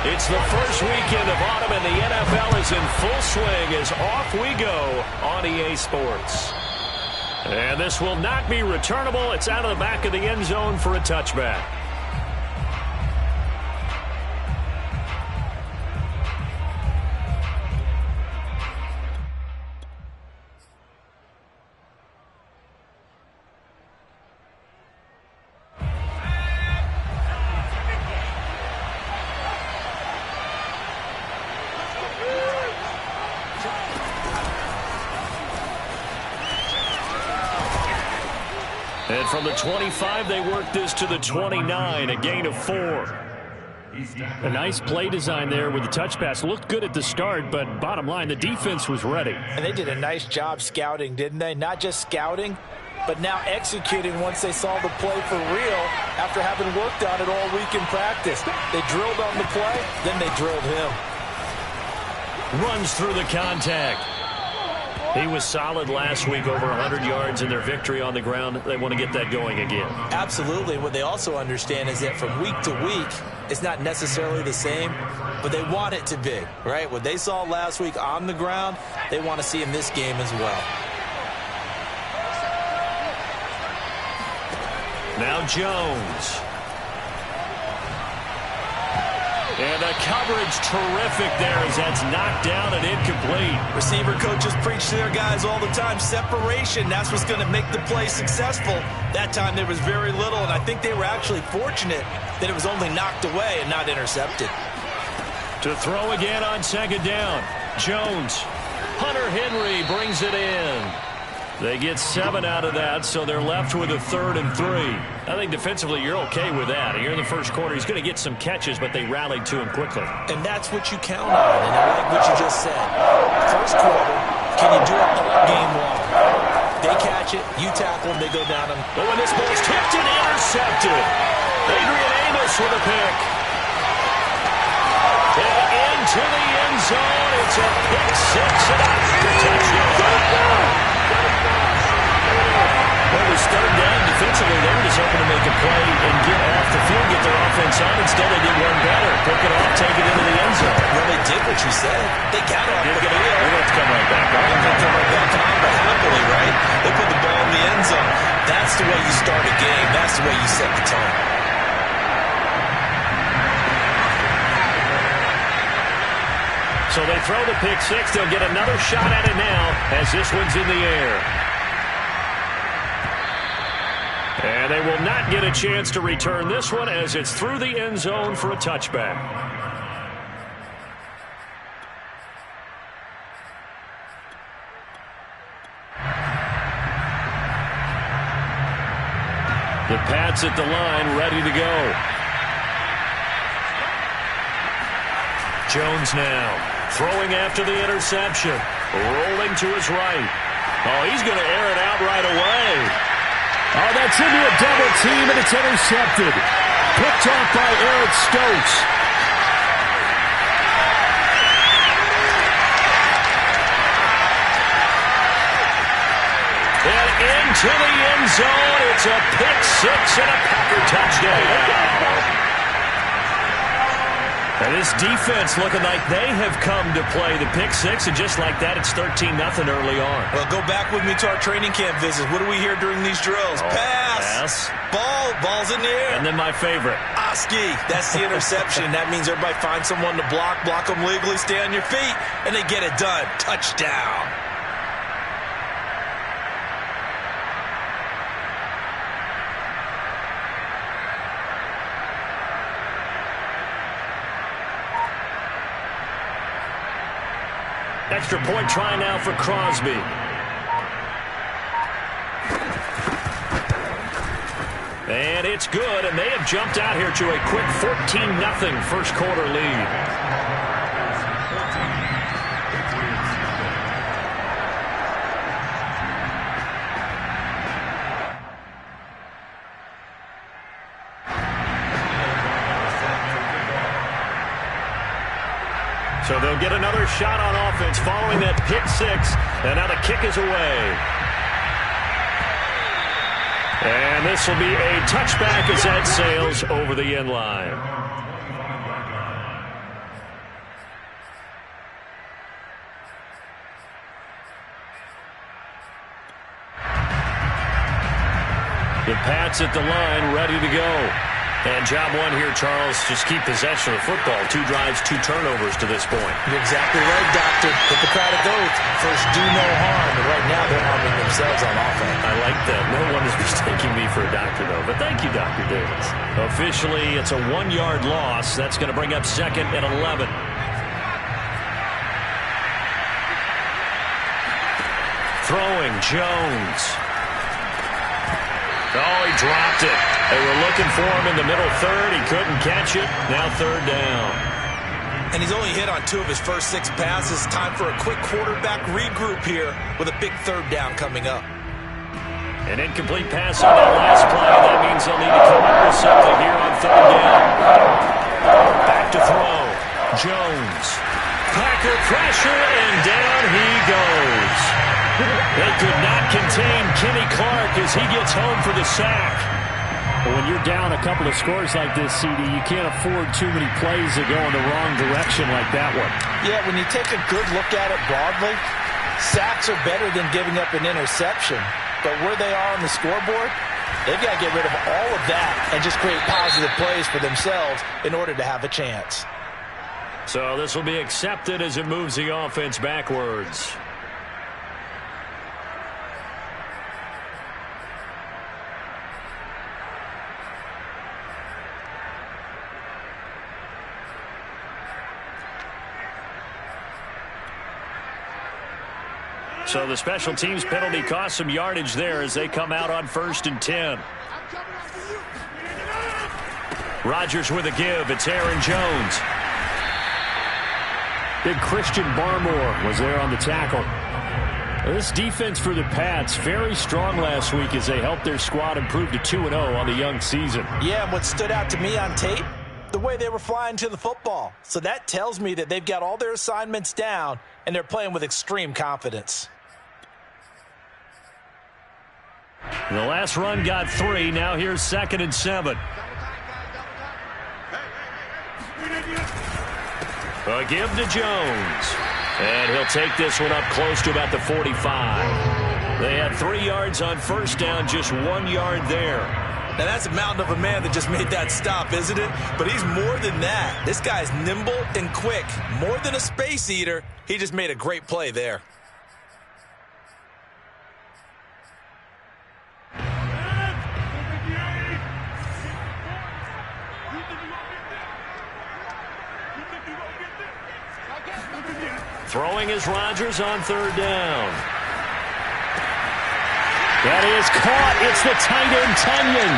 It's the first weekend of autumn, and the NFL is in full swing as off we go on EA Sports. And this will not be returnable. It's out of the back of the end zone for a touchback. And from the 25, they work this to the 29, a gain of 4. A nice play design there with the touch pass. Looked good at the start, but bottom line, the defense was ready. And they did a nice job scouting, didn't they? Not just scouting, but now executing once they saw the play for real after having worked on it all week in practice. They drilled on the play, then they drilled him. Runs through the contact. He was solid last week, over 100 yards in their victory on the ground. They want to get that going again. Absolutely. What they also understand is that from week to week, it's not necessarily the same, but they want it to be, right? What they saw last week on the ground, they want to see in this game as well. Now Jones. And the coverage terrific there as that's knocked down and incomplete. Receiver coaches preach to their guys all the time. Separation, that's what's going to make the play successful. That time there was very little, and I think they were actually fortunate that it was only knocked away and not intercepted. To throw again on second down. Jones. Hunter Henry brings it in. They get 7 out of that, so they're left with a 3rd and 3. I think defensively you're okay with that. Here in the first quarter, he's going to get some catches, but they rallied to him quickly. And that's what you count on, and I like what you just said. First quarter, can you do it all game long? They catch it, you tackle them, they go down them. Oh, and this ball's tipped and intercepted. Adrian Amos with a pick. And into the end zone. It's a pick 6 and a touchdown. Well, it was 3rd down defensively. They were just hoping to make a play and get off the field, get their offense on. Instead, they did one better. Pick it off, take it into the end zone. Well, they did what you said. They got off the field. They're going to come right back on. They're going to come right back on, but happily, right? They put the ball in the end zone. That's the way you start a game. That's the way you set the tone. So they throw the pick 6. They'll get another shot at it now as this one's in the air. And they will not get a chance to return this one as it's through the end zone for a touchback. The Pats at the line, ready to go. Jones now throwing after the interception. Rolling to his right. Oh, he's going to air it out right away. Oh, that's into a double team, and it's intercepted. Picked off by Eric Stokes. And into the end zone. It's a pick 6 and a Packer touchdown. And this defense looking like they have come to play the pick 6, and just like that, it's 13-0 early on. Well, go back with me to our training camp visits. What do we hear during these drills? Pass. Ball's in the air. And then my favorite. Oski. That's the interception. That means everybody finds someone to block them legally, stay on your feet, and they get it done. Touchdown. Extra point try now for Crosby. And it's good, and they have jumped out here to a quick 14-0 first quarter lead. So they'll get another shot on offense following that pick 6, and now the kick is away. And this will be a touchback as that sails over the end line. The Pats at the line, ready to go. And job one here, Charles, just keep possession of the football. 2 drives, 2 turnovers to this point. You're exactly right, Doctor. Hippocratic oath. First, do no harm. And right now, they're harming themselves on offense. I like that. No one is mistaking me for a doctor, though. But thank you, Dr. Davis. Officially, it's a 1-yard loss. That's going to bring up 2nd and 11. Throwing, Jones. Oh, he dropped it. They were looking for him in the middle third. He couldn't catch it. Now 3rd down. And he's only hit on 2 of his first 6 passes. Time for a quick quarterback regroup here with a big 3rd down coming up. An incomplete pass on that last play. That means they'll need to come up with something here on 3rd down. Back to throw. Jones. Packer pressure, and down he goes. They could not contain Kenny Clark as he gets home for the sack. When you're down a couple of scores like this, CD, you can't afford too many plays that go in the wrong direction like that one. Yeah, when you take a good look at it broadly, sacks are better than giving up an interception. But where they are on the scoreboard, they've got to get rid of all of that and just create positive plays for themselves in order to have a chance. So this will be accepted as it moves the offense backwards. So the special teams penalty cost some yardage there as they come out on 1st and 10. Rodgers with a give. It's Aaron Jones. Big Christian Barmore was there on the tackle. This defense for the Pats, very strong last week as they helped their squad improve to 2-0 on the young season. Yeah, and what stood out to me on tape, the way they were flying to the football. So that tells me that they've got all their assignments down and they're playing with extreme confidence. The last run got 3. Now here's 2nd and 7. A give to Jones. And he'll take this one up close to about the 45. They had 3 yards on 1st down, just 1 yard there. Now that's a mountain of a man that just made that stop, isn't it? But he's more than that. This guy's nimble and quick. More than a space eater. He just made a great play there. Throwing is Rodgers on 3rd down. That is caught. It's the tight end, Tunyon.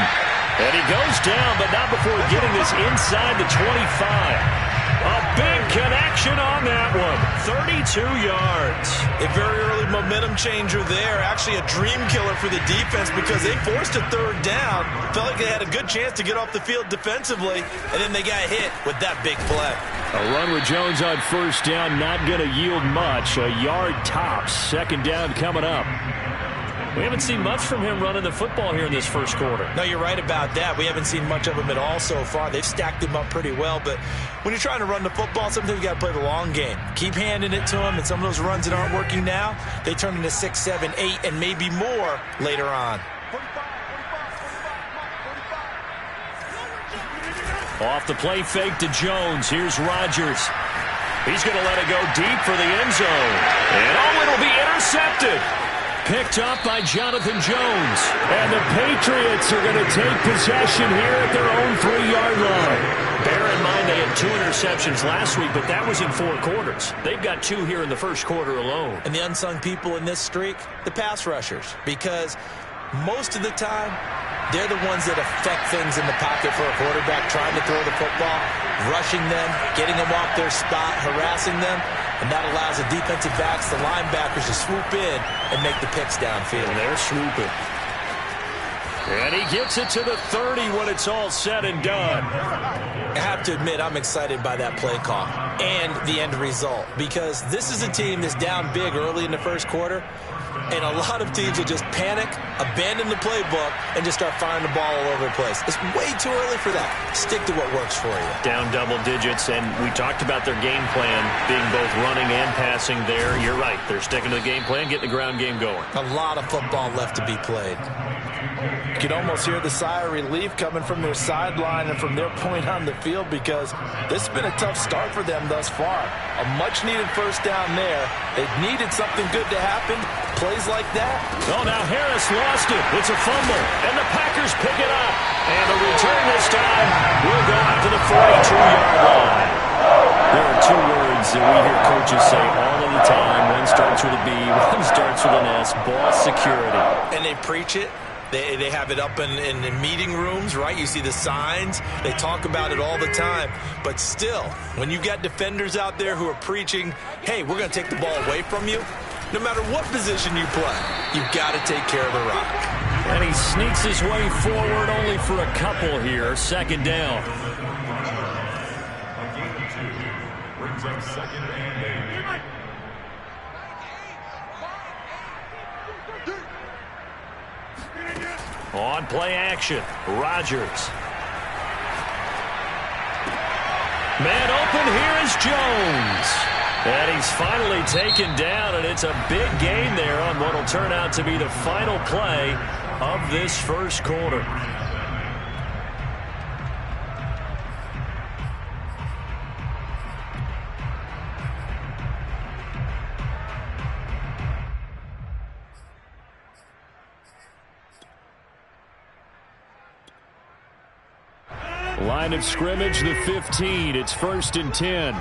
And he goes down, but not before getting this inside the 25. A big connection on that one. 32 yards. A very early momentum changer there. Actually a dream killer for the defense because they forced a 3rd down. Felt like they had a good chance to get off the field defensively, and then they got hit with that big play. A run with Jones on 1st down, not going to yield much. A yard tops. 2nd down coming up. We haven't seen much from him running the football here in this 1st quarter. No, you're right about that. We haven't seen much of him at all so far. They've stacked him up pretty well, but when you're trying to run the football, sometimes you got to play the long game. Keep handing it to him, and some of those runs that aren't working now, they turn into 6, 7, 8, and maybe more later on. Off the play fake to Jones. Here's Rodgers. He's going to let it go deep for the end zone. And it'll be intercepted. Picked up by Jonathan Jones. And the Patriots are going to take possession here at their own 3-yard line. Bear in mind they had 2 interceptions last week, but that was in 4 quarters. They've got 2 here in the 1st quarter alone. And the unsung people in this streak, the pass rushers, because most of the time, they're the ones that affect things in the pocket for a quarterback, trying to throw the football, rushing them, getting them off their spot, harassing them, and that allows the defensive backs, the linebackers, to swoop in and make the picks downfield. And they're swooping. And he gets it to the 30 when it's all said and done. I have to admit, I'm excited by that play call and the end result, because this is a team that's down big early in the 1st quarter, and a lot of teams will just panic, abandon the playbook, and just start firing the ball all over the place. It's way too early for that. Stick to what works for you. Down double digits, and we talked about their game plan being both running and passing there. You're right. They're sticking to the game plan, getting the ground game going. A lot of football left to be played. You can almost hear the sigh of relief coming from their sideline and from their point on the field, because this has been a tough start for them thus far. A much-needed first down there. They needed something good to happen. Plays like that. Oh, now Harris lost it. It's a fumble, and the Packers pick it up. And the return this time will go out to the 42-yard line. There are two words that we hear coaches say all of the time. One starts with a B, one starts with an S. Ball security. And they preach it. They have it up in meeting rooms, right? You see the signs. They talk about it all the time. But still, when you got defenders out there who are preaching, hey, we're going to take the ball away from you, no matter what position you play, you've got to take care of the rock. And he sneaks his way forward only for a couple here. Second down. Brings up second and 8. On play action, Rodgers. Man open, here is Jones. And he's finally taken down, and it's a big gain there on what will turn out to be the final play of this first quarter. Line of scrimmage, the 15. It's 1st and 10.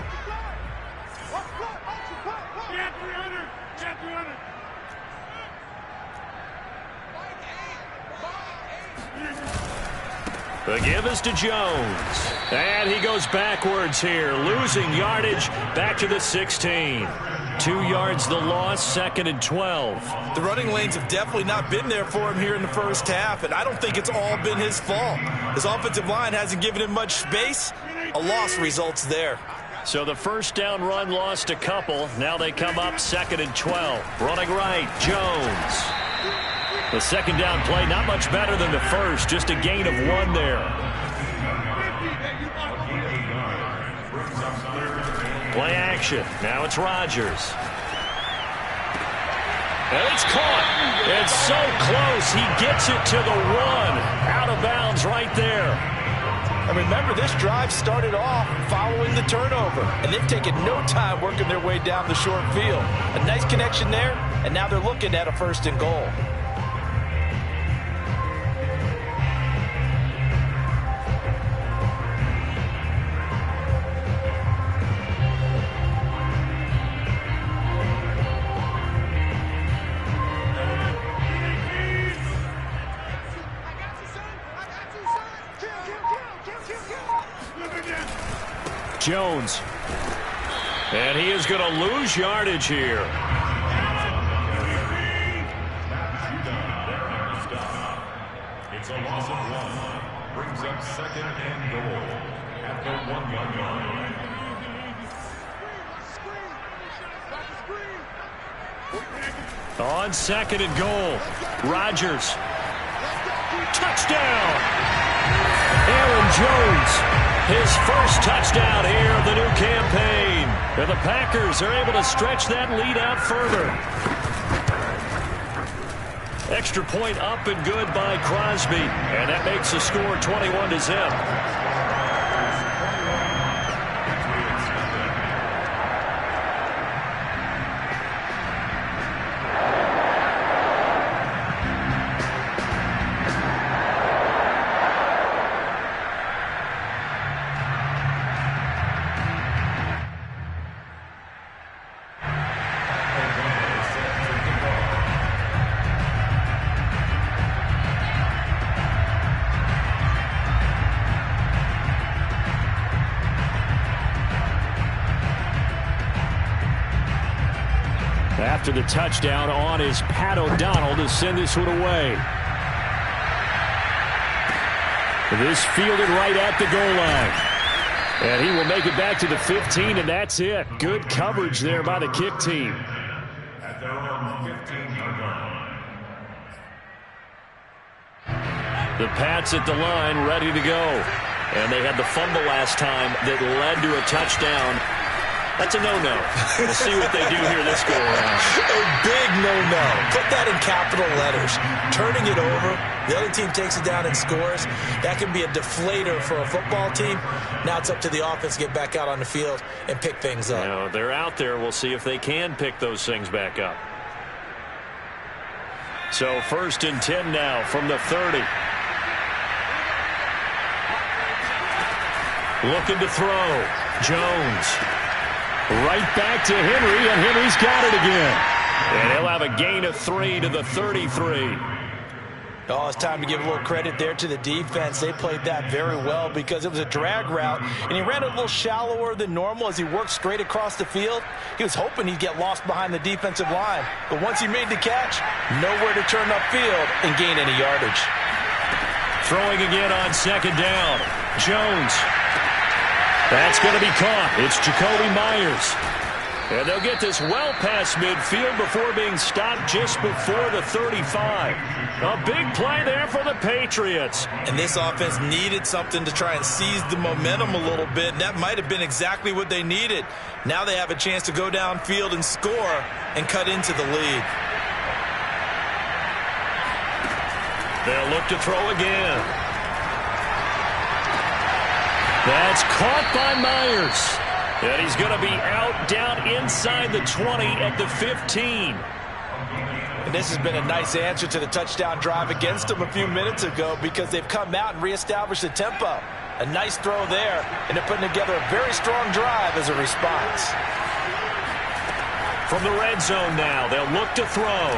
The give is to Jones. And he goes backwards here, losing yardage back to the 16. 2 yards the loss, 2nd and 12. The running lanes have definitely not been there for him here in the first half, and I don't think it's all been his fault. His offensive line hasn't given him much space. A loss results there. So the first down run lost a couple. Now they come up 2nd and 12. Running right, Jones. The second down play not much better than the first, just a gain of 1 there. Play action. Now it's Rodgers. And it's caught. It's so close. He gets it to the 1. Out of bounds right there. And remember, this drive started off following the turnover, and they've taken no time working their way down the short field. A nice connection there, and now they're looking at a 1st and goal. Jones. And he is going to lose yardage here. It's a loss of 1. Brings up 2nd and goal at the 1-yard line. On 2nd and goal, Rodgers. Touchdown! Aaron Jones. His first touchdown here of the new campaign. And the Packers are able to stretch that lead out further. Extra point up and good by Crosby. And that makes the score 21-0. After the touchdown on is Pat O'Donnell to send this one away. This fielded right at the goal line. And he will make it back to the 15, and that's it. Good coverage there by the kick team. At their own 15-yard line. The Pats at the line ready to go. And they had the fumble last time that led to a touchdown. That's a no-no. We'll see what they do here this go-around. A big no-no. Put that in capital letters. Turning it over, the other team takes it down and scores. That can be a deflator for a football team. Now it's up to the offense to get back out on the field and pick things up. Now, they're out there. We'll see if they can pick those things back up. So 1st and 10 now from the 30. Looking to throw. Jones. Right back to Henry, and Henry's got it again. And he'll have a gain of 3 to the 33. Oh, it's time to give a little credit there to the defense. They played that very well because it was a drag route, and he ran a little shallower than normal as he worked straight across the field. He was hoping he'd get lost behind the defensive line, but once he made the catch, nowhere to turn upfield and gain any yardage. Throwing again on 2nd down. Jones. That's going to be caught. It's Jakobi Meyers. And they'll get this well past midfield before being stopped just before the 35. A big play there for the Patriots. And this offense needed something to try and seize the momentum a little bit. And that might have been exactly what they needed. Now they have a chance to go downfield and score and cut into the lead. They'll look to throw again. That's caught by Myers. And he's going to be out down inside the 20 at the 15. And this has been a nice answer to the touchdown drive against them a few minutes ago because they've come out and reestablished the tempo. A nice throw there, and they're putting together a very strong drive as a response. From the red zone now, they'll look to throw.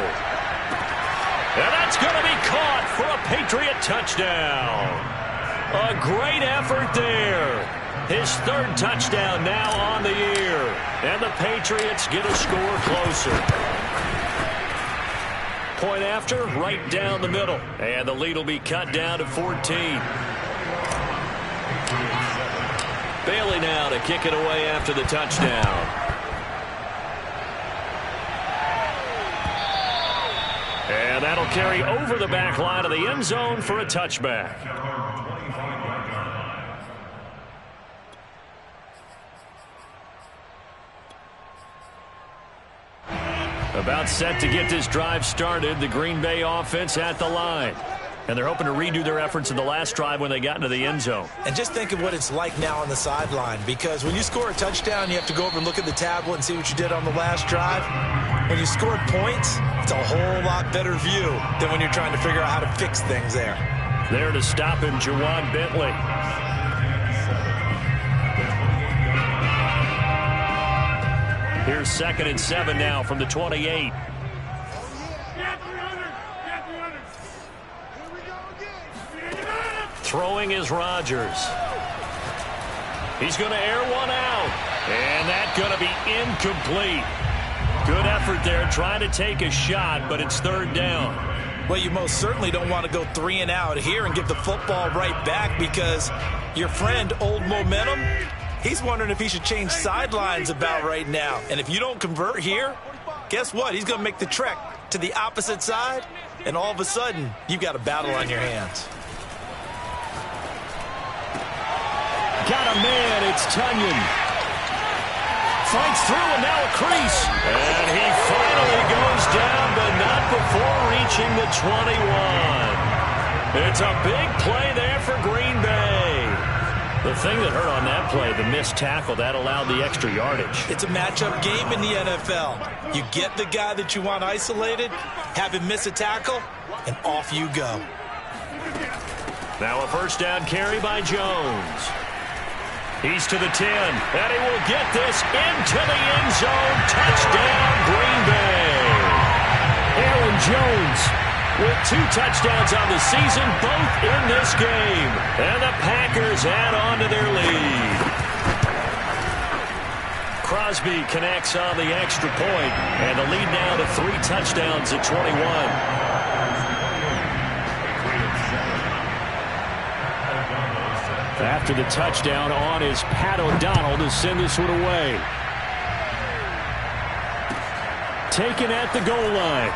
And that's going to be caught for a Patriot touchdown. A great effort there. His 3rd touchdown now on the year. And the Patriots get a score closer. Point after, right down the middle. And the lead will be cut down to 14. Bailey now to kick it away after the touchdown. And that'll carry over the back line of the end zone for a touchback. About set to get this drive started. The Green Bay offense at the line. And they're hoping to redo their efforts in the last drive when they got into the end zone. And just think of what it's like now on the sideline, because when you score a touchdown, you have to go over and look at the tablet and see what you did on the last drive. When you scored points, it's a whole lot better view than when you're trying to figure out how to fix things there. There to stop him, Juwan Bentley. Here's 2nd and 7 now from the 28. Throwing is Rodgers. He's going to air one out. And that's going to be incomplete. Good effort there trying to take a shot, but it's 3rd down. Well, you most certainly don't want to go 3 and out here and give the football right back because your friend, Old Momentum, he's wondering if he should change sidelines about right now. And if you don't convert here, guess what? He's going to make the trek to the opposite side, and all of a sudden, you've got a battle on your hands. Got a man, it's Tunyon. Fights through and now a crease. And he finally goes down, but not before reaching the 21. It's a big play there for Green Bay. The thing that hurt on that play, the missed tackle, that allowed the extra yardage. It's a matchup game in the NFL. You get the guy that you want isolated, have him miss a tackle, and off you go. Now a 1st down carry by Jones. He's to the 10, and he will get this into the end zone. Touchdown, Green Bay. Aaron Jones with 2 touchdowns on the season, both in this game. And the Packers add on to their lead. Crosby connects on the extra point, and the lead now to 3 touchdowns at 21. After the touchdown on is Pat O'Donnell to send this one away. Taken at the goal line.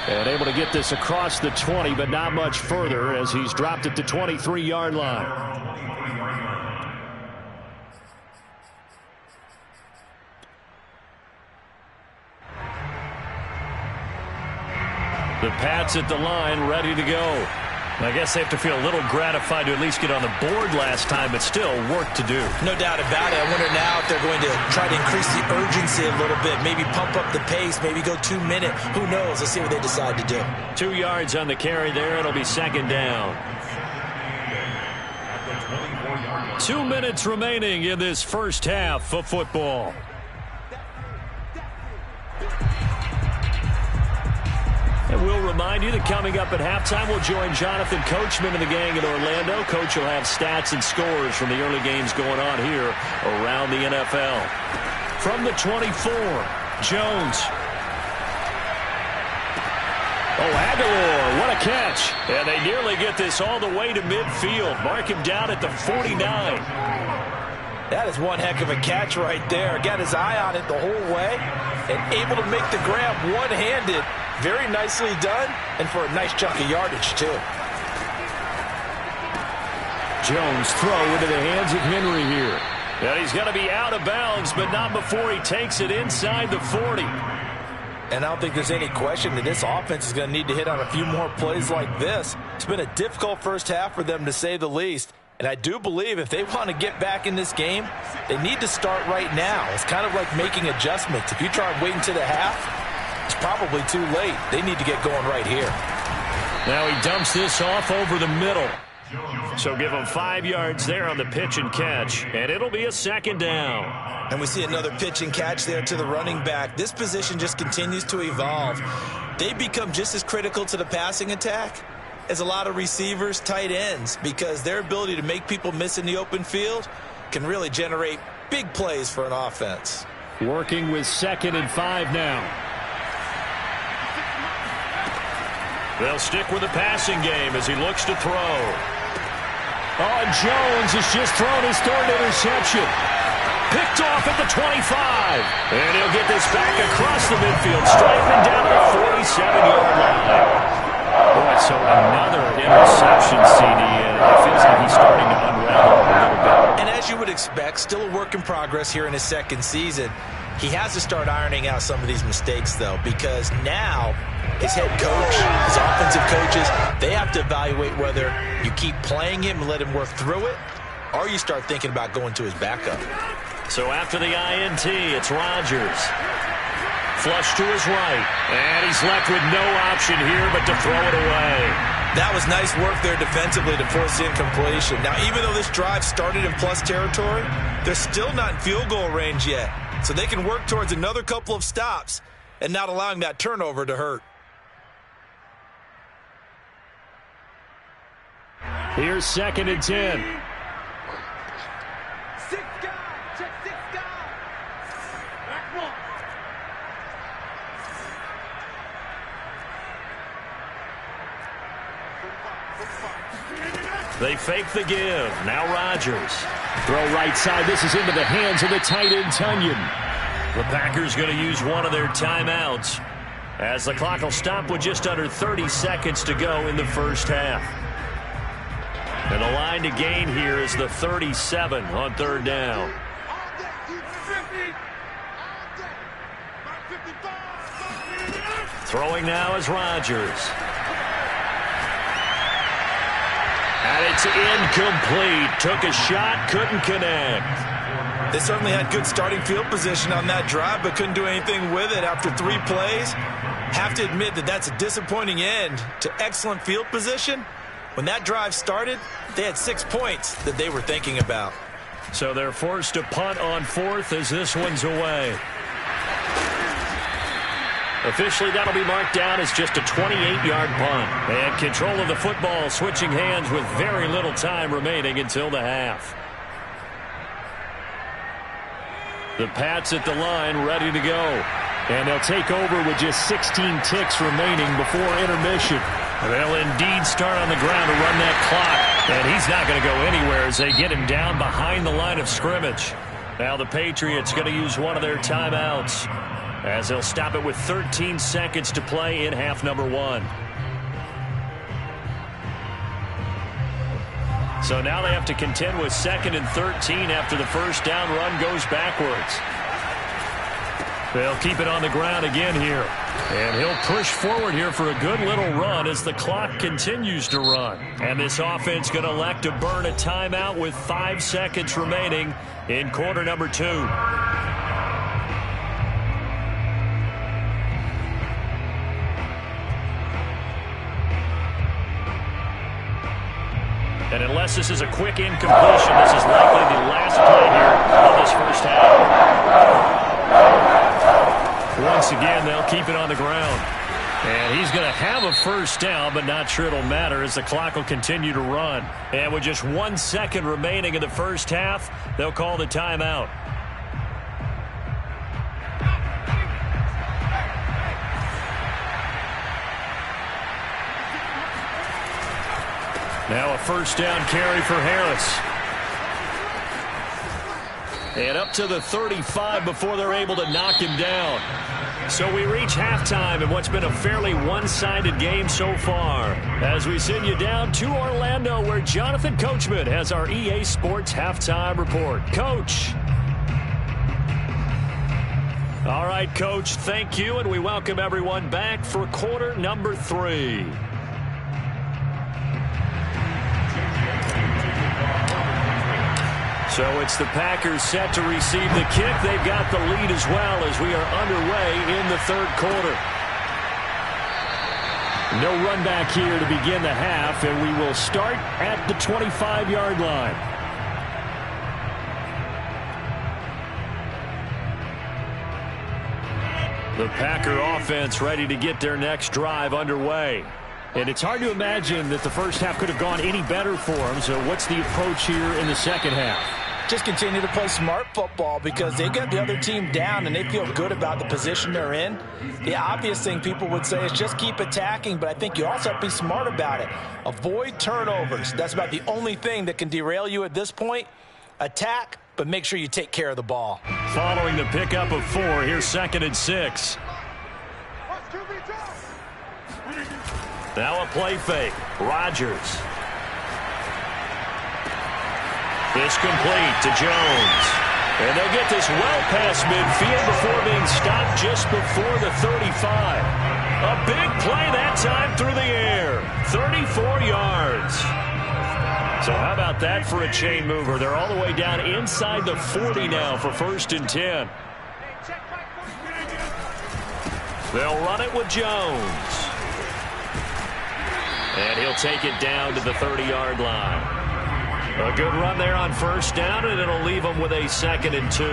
And able to get this across the 20, but not much further as he's dropped it to 23-yard line. The Pats at the line, ready to go. I guess they have to feel a little gratified to at least get on the board last time, but still work to do. No doubt about it. I wonder now if they're going to try to increase the urgency a little bit, maybe pump up the pace, maybe go 2 minutes. Who knows? Let's see what they decide to do. 2 yards on the carry there. It'll be second down. 2 minutes remaining in this first half of football. And we'll remind you that coming up at halftime, we'll join Jonathan Coachman and the gang in Orlando. Coach will have stats and scores from the early games going on here around the NFL. From the 24, Jones. Oh, Aguilar, what a catch. And they nearly get this all the way to midfield. Mark him down at the 49. That is one heck of a catch right there. Got his eye on it the whole way and able to make the grab one-handed. Very nicely done, and for a nice chunk of yardage, too. Jones throw into the hands of Henry here. And he's going to be out of bounds, but not before he takes it inside the 40. And I don't think there's any question that this offense is going to need to hit on a few more plays like this. It's been a difficult first half for them, to say the least. And I do believe if they want to get back in this game, they need to start right now. It's kind of like making adjustments. If you try waiting to the half, it's probably too late. They need to get going right here. Now he dumps this off over the middle. So give him 5 yards there on the pitch and catch, and it'll be a second down. And we see another pitch and catch there to the running back. This position just continues to evolve. They become just as critical to the passing attack as a lot of receivers, tight ends, because their ability to make people miss in the open field can really generate big plays for an offense. Working with 2nd and 5 now. They'll stick with the passing game as he looks to throw. Oh, and Jones has just thrown his 3rd interception. Picked off at the 25. And he'll get this back across the midfield, striping down the 47-yard line. Boy, so another interception, CD, and it feels like he's starting to unravel a little bit. And as you would expect, still a work in progress here in his 2nd season. He has to start ironing out some of these mistakes, though, because now his head coach, his offensive coaches, they have to evaluate whether you keep playing him and let him work through it, or you start thinking about going to his backup. So after the INT, it's Rodgers. Flush to his right, and he's left with no option here but to throw it away. That was nice work there defensively to force the incompletion. Now, even though this drive started in plus territory, they're still not in field goal range yet. So they can work towards another couple of stops and not allowing that turnover to hurt. Here's 2nd and 10. They fake the give. Now Rodgers. Throw right side. This is into the hands of the tight end, Tunyon. The Packers going to use one of their timeouts as the clock will stop with just under 30 seconds to go in the first half. And the line to gain here is the 37 on 3rd down. Throwing now is Rodgers. And it's incomplete. Took a shot, couldn't connect. They certainly had good starting field position on that drive, but couldn't do anything with it after 3 plays. Have to admit that that's a disappointing end to excellent field position. When that drive started, they had 6 points that they were thinking about. So they're forced to punt on 4th as this one's away. Officially, that'll be marked down as just a 28-yard punt. And control of the football switching hands with very little time remaining until the half. The Pats at the line ready to go. And they'll take over with just 16 ticks remaining before intermission. They'll indeed start on the ground to run that clock. And he's not going to go anywhere as they get him down behind the line of scrimmage. Now the Patriots going to use one of their timeouts as they'll stop it with 13 seconds to play in half number 1. So now they have to contend with 2nd and 13 after the first down run goes backwards. They'll keep it on the ground again here. And he'll push forward here for a good little run as the clock continues to run. And this offense going to elect to burn a timeout with 5 seconds remaining in quarter number 2. And unless this is a quick incompletion, this is likely the last play here of this first half. Once again, they'll keep it on the ground. And he's going to have a first down, but not sure it'll matter as the clock will continue to run. And with just 1 second remaining in the first half, they'll call the timeout. Now a first down carry for Harris. And up to the 35 before they're able to knock him down. So we reach halftime in what's been a fairly one-sided game so far. As we send you down to Orlando, where Jonathan Coachman has our EA Sports Halftime Report. Coach. All right, Coach, thank you, and we welcome everyone back for quarter number 3. So it's the Packers set to receive the kick. They've got the lead as well as we are underway in the third quarter. No run back here to begin the half, and we will start at the 25-yard line. The Packer offense ready to get their next drive underway. And it's hard to imagine that the first half could have gone any better for them. So what's the approach here in the second half? Just continue to play smart football because they get the other team down and they feel good about the position they're in. The obvious thing people would say is just keep attacking, but I think you also have to be smart about it. Avoid turnovers. That's about the only thing that can derail you at this point. Attack, but make sure you take care of the ball. Following the pickup of 4, here's 2nd and 6. Now a play fake. Rodgers. It's complete to Jones. And they'll get this well past midfield before being stopped just before the 35. A big play that time through the air. 34 yards. So how about that for a chain mover? They're all the way down inside the 40 now for 1st and 10. They'll run it with Jones. And he'll take it down to the 30-yard line. A good run there on 1st down, and it'll leave them with a 2nd and 2.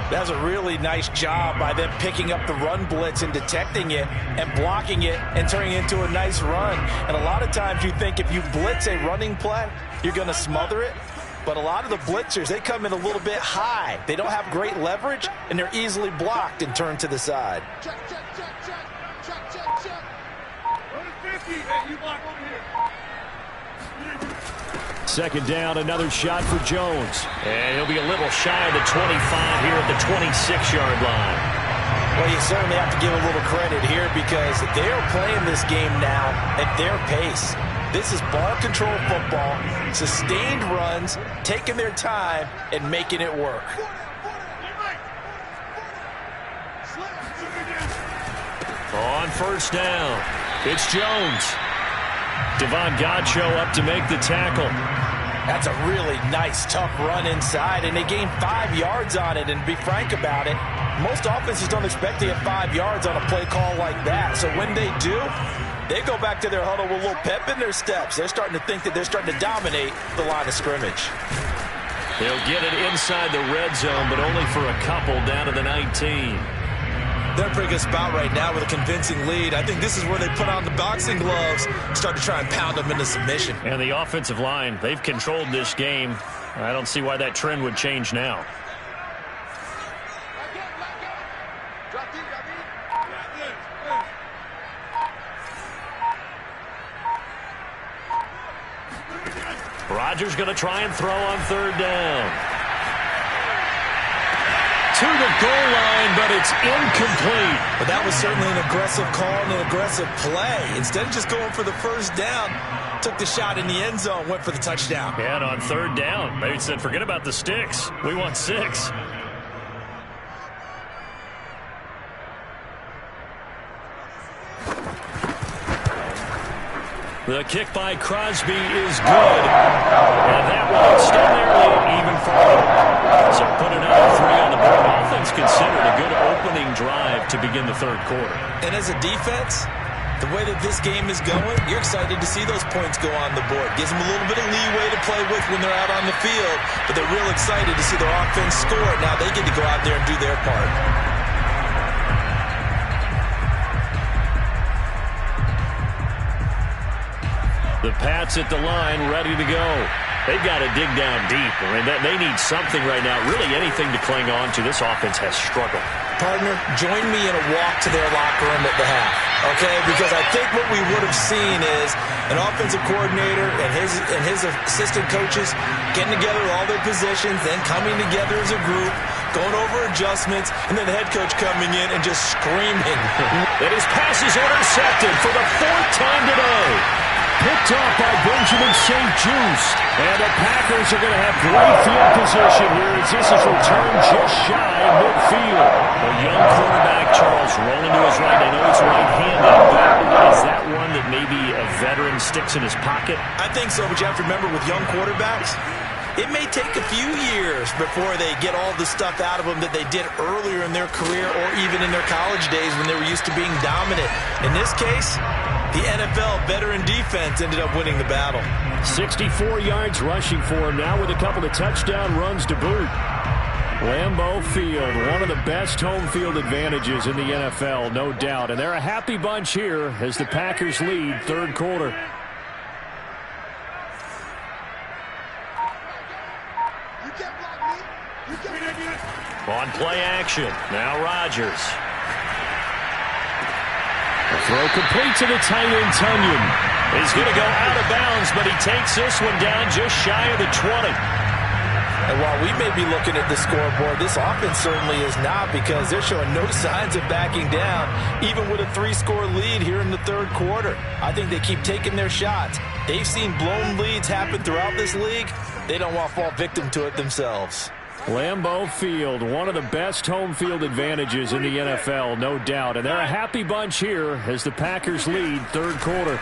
That's a really nice job by them picking up the run blitz and detecting it and blocking it and turning it into a nice run. And a lot of times you think if you blitz a running play, you're going to smother it. But a lot of the blitzers, they come in a little bit high. They don't have great leverage, and they're easily blocked and turned to the side. Check. 50. Hey, you block over here. 2nd down, another shot for Jones. And he'll be a little shy of the 25 here at the 26-yard line. Well, you certainly have to give a little credit here because they're playing this game now at their pace. This is ball control football, sustained runs, taking their time, and making it work. On 1st down, it's Jones. Devon Godchaux up to make the tackle. That's a really nice, tough run inside, and they gained 5 yards on it. And to be frank about it, most offenses don't expect to get 5 yards on a play call like that. So when they do, they go back to their huddle with a little pep in their steps. They're starting to think that they're starting to dominate the line of scrimmage. They'll get it inside the red zone, but only for a couple down to the 19. They're in a pretty good spot right now with a convincing lead. I think this is where they put on the boxing gloves and start to try and pound them into submission. And the offensive line, they've controlled this game. I don't see why that trend would change now. Rodgers going to try and throw on 3rd down. To the goal line, but it's incomplete. But that was certainly an aggressive call and an aggressive play. Instead of just going for the 1st down, took the shot in the end zone, went for the touchdown. And on 3rd down, they said, forget about the sticks. We want 6. The kick by Crosby is good. And that will extend their lead even further. So put another 3 on the board. Offense considered a good opening drive to begin the third quarter. And as a defense, the way that this game is going, you're excited to see those points go on the board. Gives them a little bit of leeway to play with when they're out on the field, but they're real excited to see their offense score. Now they get to go out there and do their part. The Pats at the line, ready to go. They've got to dig down deep. I mean, they need something right now, really anything to cling on to. This offense has struggled. Partner, join me in a walk to their locker room at the half, okay? Because I think what we would have seen is an offensive coordinator and his assistant coaches getting together all their positions, then coming together as a group, going over adjustments, and then the head coach coming in and just screaming. And his pass is intercepted for the 4th time today. Picked off by Benjamin St-Juste. And the Packers are going to have great field position here as this is returned just shy of midfield. A young quarterback, Charles, rolling to his right. I know he's right-handed, but is that one that maybe a veteran sticks in his pocket? I think so, but you have to remember with young quarterbacks, it may take a few years before they get all the stuff out of them that they did earlier in their career or even in their college days when they were used to being dominant. In this case, the NFL veteran defense ended up winning the battle. 64 yards rushing for him now with a couple of touchdown runs to boot. Lambeau Field, one of the best home field advantages in the NFL, no doubt. And they're a happy bunch here as the Packers lead third quarter. On play action, now Rodgers. The throw complete to the tight end, Tunyon. He's going to go out of bounds, but he takes this one down just shy of the 20. And while we may be looking at the scoreboard, this offense certainly is not, because they're showing no signs of backing down, even with a 3-score lead here in the third quarter. I think they keep taking their shots. They've seen blown leads happen throughout this league. They don't want to fall victim to it themselves. Lambeau Field, one of the best home field advantages in the NFL, no doubt. And they're a happy bunch here as the Packers lead third quarter.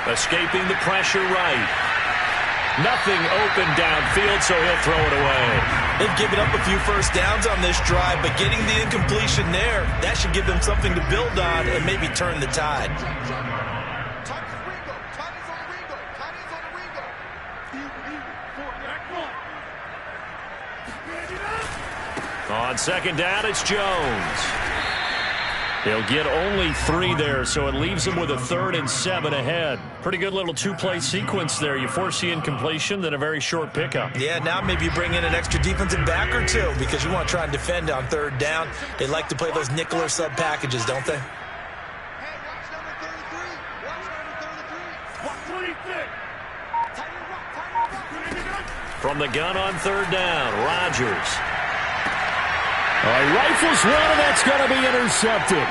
Escaping the pressure right. Nothing open downfield, so he'll throw it away. They've given up a few first downs on this drive, but getting the incompletion there, that should give them something to build on and maybe turn the tide. On second down, it's Jones. He'll get only 3 there, so it leaves him with a 3rd and 7 ahead. Pretty good little 2-play sequence there. You force the incompletion, then a very short pickup. Yeah, now maybe you bring in an extra defensive back or two because you want to try and defend on 3rd down. They like to play those nickel or sub packages, don't they? From the gun on 3rd down, Rodgers. Rifles one, and that's going to be intercepted.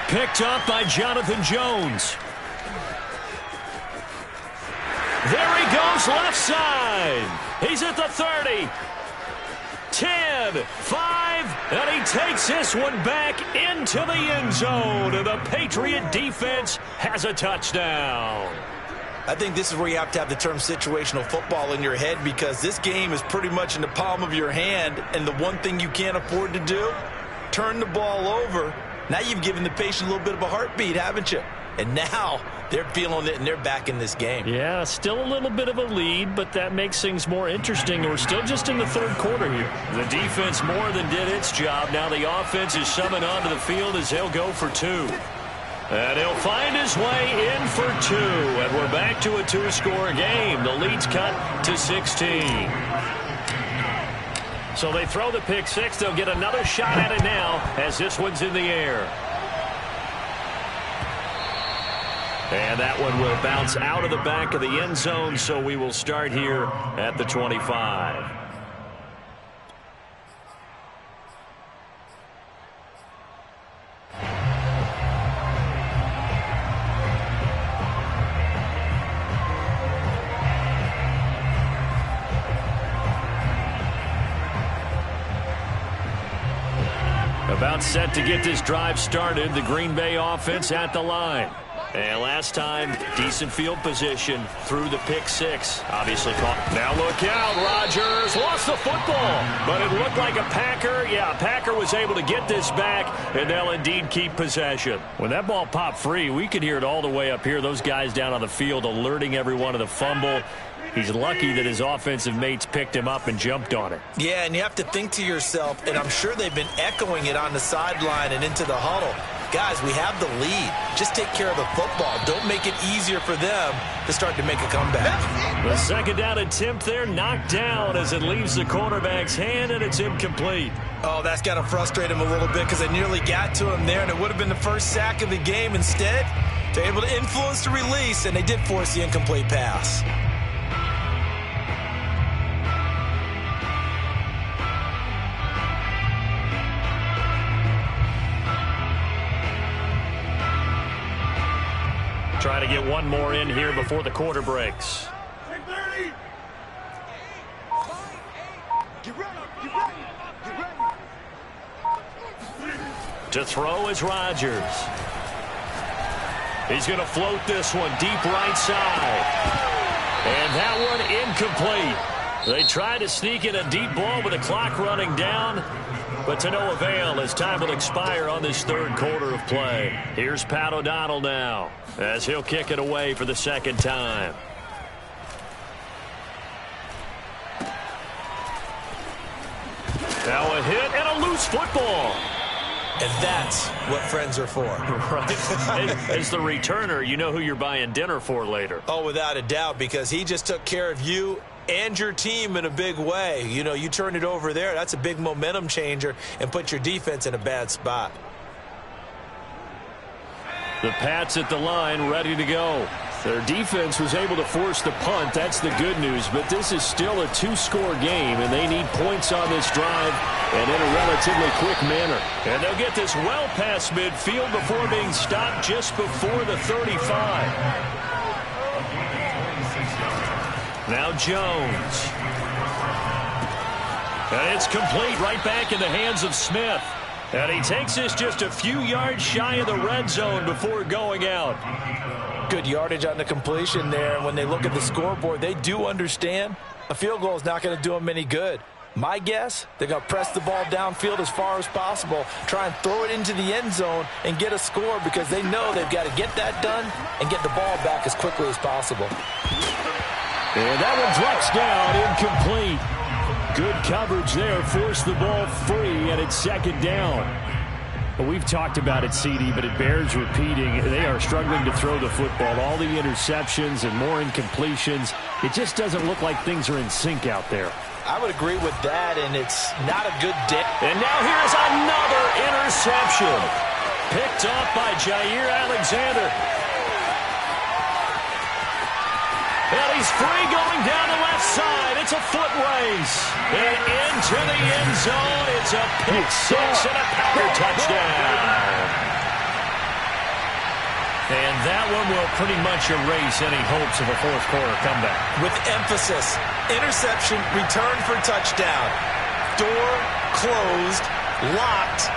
Picked up by Jonathan Jones. There he goes, left side. He's at the 30. 10, 5, and he takes this one back into the end zone. And the Patriot defense has a touchdown. I think this is where you have to have the term situational football in your head, because this game is pretty much in the palm of your hand, and the one thing you can't afford to do, turn the ball over. Now you've given the patient a little bit of a heartbeat, haven't you? And now they're feeling it, and they're back in this game. Yeah, still a little bit of a lead, but that makes things more interesting. We're still just in the third quarter here. The defense more than did its job. Now the offense is summoned onto the field as he'll go for 2. And he'll find his way in for 2. And we're back to a 2-score game. The lead's cut to 16. So they throw the pick 6. They'll get another shot at it now as this one's in the air. And that one will bounce out of the back of the end zone, so we will start here at the 25. About set to get this drive started. The Green Bay offense at the line. And last time, decent field position through the pick six. Obviously caught. Now look out. Rodgers lost the football. But it looked like a Packer. Yeah, a Packer was able to get this back, and they'll indeed keep possession. When that ball popped free, we could hear it all the way up here. Those guys down on the field alerting everyone of the fumble. He's lucky that his offensive mates picked him up and jumped on it. Yeah, and you have to think to yourself, and I'm sure they've been echoing it on the sideline and into the huddle. Guys, we have the lead. Just take care of the football. Don't make it easier for them to start to make a comeback. The second down attempt there knocked down as it leaves the quarterback's hand, and it's incomplete. Oh, that's got to frustrate him a little bit because they nearly got to him there, and it would have been the first sack of the game. Instead, they're able to influence the release, and they did force the incomplete pass. Trying to get one more in here before the quarter breaks. To throw is Rodgers. He's going to float this one deep right side. And that one incomplete. They tried to sneak in a deep ball with the clock running down, but to no avail as time will expire on this third quarter of play. Here's Pat O'Donnell now as he'll kick it away for the second time. Now a hit and a loose football. And that's what friends are for. Right. As the returner, you know who you're buying dinner for later. Oh, without a doubt, because he just took care of you and your team in a big way. You know, you turn it over there, that's a big momentum changer and put your defense in a bad spot. The Pats at the line, ready to go. Their defense was able to force the punt. That's the good news. But this is still a two-score game, and they need points on this drive and in a relatively quick manner. And they'll get this well past midfield before being stopped just before the 35. Now Jones. And it's complete right back in the hands of Smith. And he takes this just a few yards shy of the red zone before going out. Good yardage on the completion there. When they look at the scoreboard, they do understand a field goal is not going to do them any good. My guess, they're going to press the ball downfield as far as possible, try and throw it into the end zone and get a score because they know they've got to get that done and get the ball back as quickly as possible. And that one drops down, incomplete. Good coverage there, forced the ball free, and it's second down. Well, we've talked about it, CD, but it bears repeating. They are struggling to throw the football. All the interceptions and more incompletions. It just doesn't look like things are in sync out there. I would agree with that, and it's not a good day. And now here's another interception. Picked off by Jair Alexander. And he's free going down the left side. It's a foot race. And into the end zone. It's a pick six and a Packer touchdown. And that one will pretty much erase any hopes of a fourth quarter comeback. With emphasis, interception, return for touchdown. Door closed, locked,